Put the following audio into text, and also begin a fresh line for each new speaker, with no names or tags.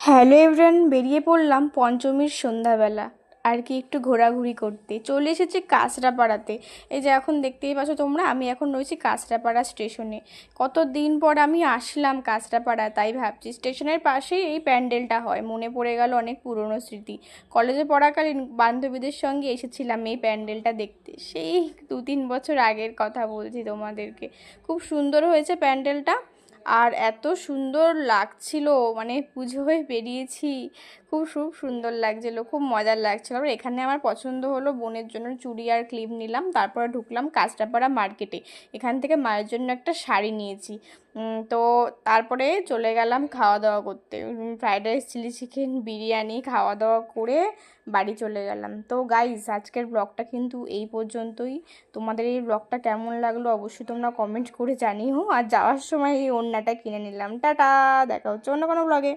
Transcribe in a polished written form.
Hello everyone, বেরিয়ে পড়লাম পঞ্চমীর সন্ধ্যাবেলা আর কি একটু ঘোরাঘুরি করতে। চলে এসেছি কাঁচরাপাড়াতে। এই যে এখন দেখতেই পাচ্ছ তোমরা, আমি এখন রয়েছি কাঁচরাপাড়া স্টেশনে। কত দিন পর আমি আসলাম কাঁচরাপাড়া, তাই ভাবছি স্টেশনের পাশেই এই প্যান্ডেলটা হয়। মনে পড়ে গেল অনেক পুরনো স্মৃতি। কলেজে পড়াকালীন বান্ধবীদের সঙ্গে এসেছিলাম এই প্যান্ডেলটা দেখতে, সেই 2-3 বছর আগের কথা বলছি তোমাদেরকে। খুব সুন্দর হয়েছে প্যান্ডেলটা, আর এত সুন্দর লাগছিল, মানে পুজো হয়ে বেরিয়েছি, খুব খুব সুন্দর লাগছিল, খুব মজার লাগছিল। আর এখানে আমার পছন্দ হলো, বোনের জন্য চুড়ি আর ক্লিপ নিলাম, তারপরে ঢুকলাম কাঁচরাপাড়া মার্কেটে। এখান থেকে মায়ের জন্য একটা শাড়ি নিয়েছি। তো তারপরে চলে গেলাম খাওয়া দাওয়া করতে। Fried rice, chilli chicken, biryani খাওয়া দাওয়া করে বাড়ি চলে গেলাম। তো গাইস, আজকের ব্লগটা কিন্তু এই পর্যন্তই। তোমাদের এই ব্লগটা কেমন লাগলো অবশ্যই তোমরা কমেন্ট করে জানিও। আর যাওয়ার সময় এই ওড়নাটা কিনে নিলাম। টাটা, দেখা হচ্ছে অন্য কোনো ব্লগে।